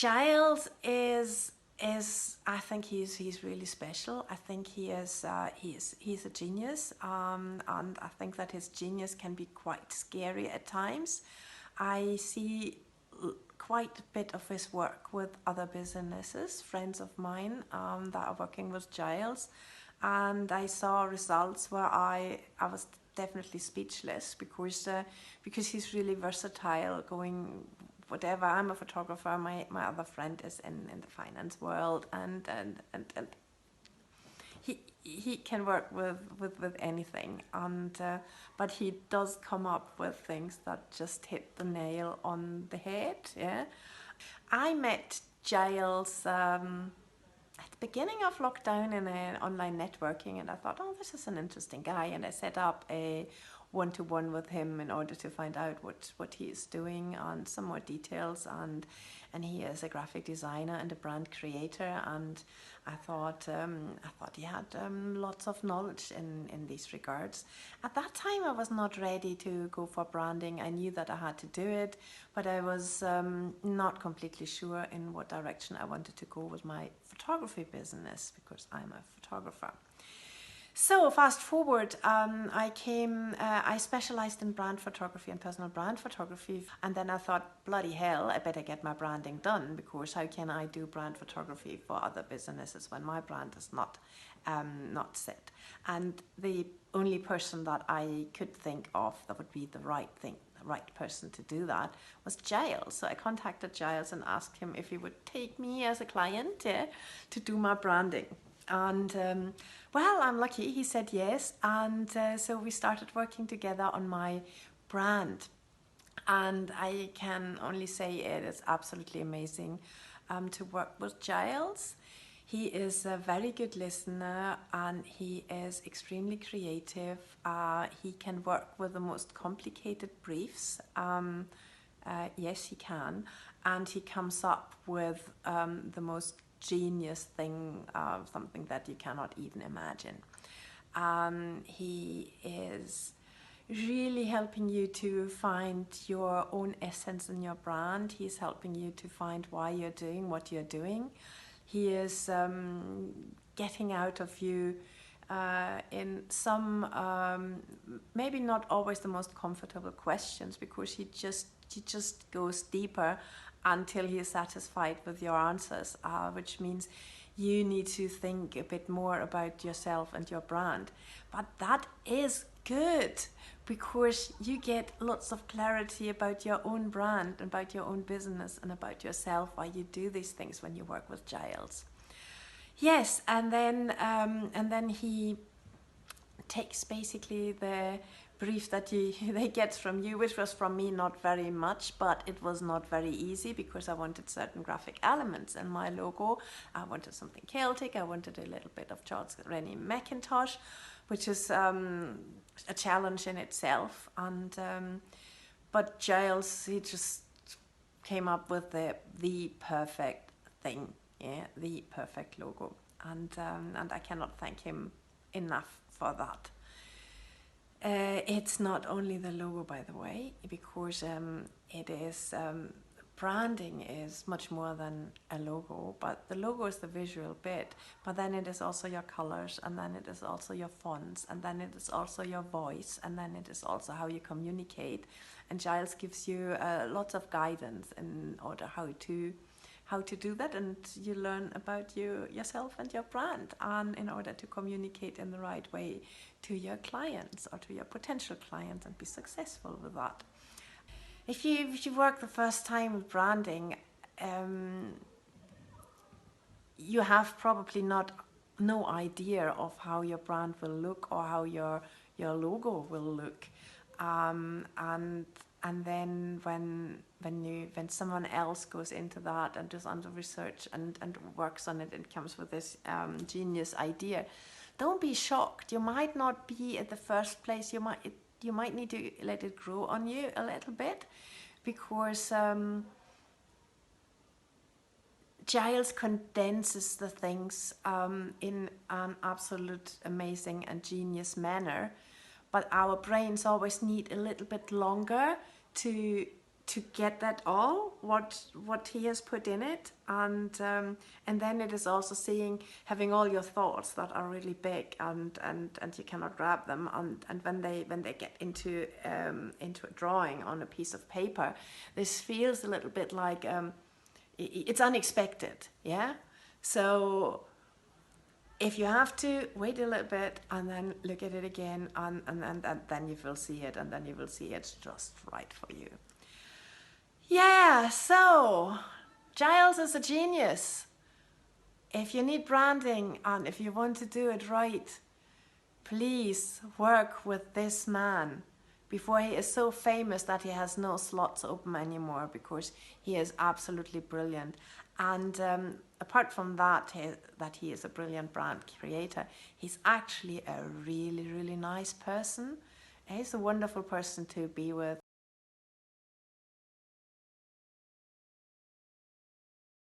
Giles is I think he's really special. I think he's a genius, and I think that his genius can be quite scary at times. I see quite a bit of his work with other businesses, friends of mine that are working with Giles, and I saw results where I was definitely speechless because he's really versatile, going whatever. I'm a photographer, my other friend is in the finance world, and he can work with anything, and but he does come up with things that just hit the nail on the head. Yeah, I met Giles at the beginning of lockdown in an online networking, and I thought, oh, this is an interesting guy, and I set up a one-to-one with him in order to find out what he is doing and some more details, and he is a graphic designer and a brand creator, and I thought he had lots of knowledge in these regards. At that time I was not ready to go for branding. I knew that I had to do it, but I was not completely sure in what direction I wanted to go with my photography business, because I'm a photographer. So fast forward, I specialized in brand photography and personal brand photography, and then I thought, bloody hell, I better get my branding done, because how can I do brand photography for other businesses when my brand is not set? And the only person that I could think of that would be the right person to do that was Giles. So I contacted Giles and asked him if he would take me as a client to do my branding. And well, I'm lucky, he said yes, and so we started working together on my brand, and I can only say it is absolutely amazing to work with Giles. He is a very good listener, and he is extremely creative. He can work with the most complicated briefs. Yes, he can, and he comes up with the most genius thing, something that you cannot even imagine. He is really helping you to find your own essence in your brand. He's helping you to find why you're doing what you're doing. He is getting out of you in some maybe not always the most comfortable questions, because he just goes deeper until he is satisfied with your answers, which means you need to think a bit more about yourself and your brand. But that is good, because you get lots of clarity about your own brand, about your own business, and about yourself while you do these things when you work with Giles. Yes, and then he takes basically the brief that they get from you, which was from me not very much, but it was not very easy, because I wanted certain graphic elements in my logo. I wanted something Celtic, I wanted a little bit of Charles Rennie Mackintosh, which is a challenge in itself, and but Giles, he just came up with the perfect thing, yeah, the perfect logo, and I cannot thank him enough for that. It's not only the logo, by the way, because it is branding is much more than a logo, but the logo is the visual bit, but then it is also your colors, and then it is also your fonts, and then it is also your voice, and then it is also how you communicate. And Giles gives you lots of guidance in order how to do that, and you learn about yourself and your brand, and in order to communicate in the right way to your clients or to your potential clients and be successful with that. If you work the first time with branding, you have probably no idea of how your brand will look or how your logo will look, and then when someone else goes into that and does under research and works on it and comes with this genius idea, don't be shocked. You might not be at the first place. You might need to let it grow on you a little bit, because Giles condenses the things in an absolute amazing and genius manner, but our brains always need a little bit longer to to get that all what he has put in it, and then it is also having all your thoughts that are really big and you cannot grab them, and when they get into a drawing on a piece of paper, this feels a little bit like it's unexpected, yeah. So if you have to wait a little bit and then look at it again, and then you will see it, and then you will see it's just right for you. Yeah, so Giles is a genius. If you need branding and if you want to do it right, please work with this man before he is so famous that he has no slots open anymore, because he is absolutely brilliant. And apart from that he is a brilliant brand creator, he's actually a really, really nice person. He's a wonderful person to be with.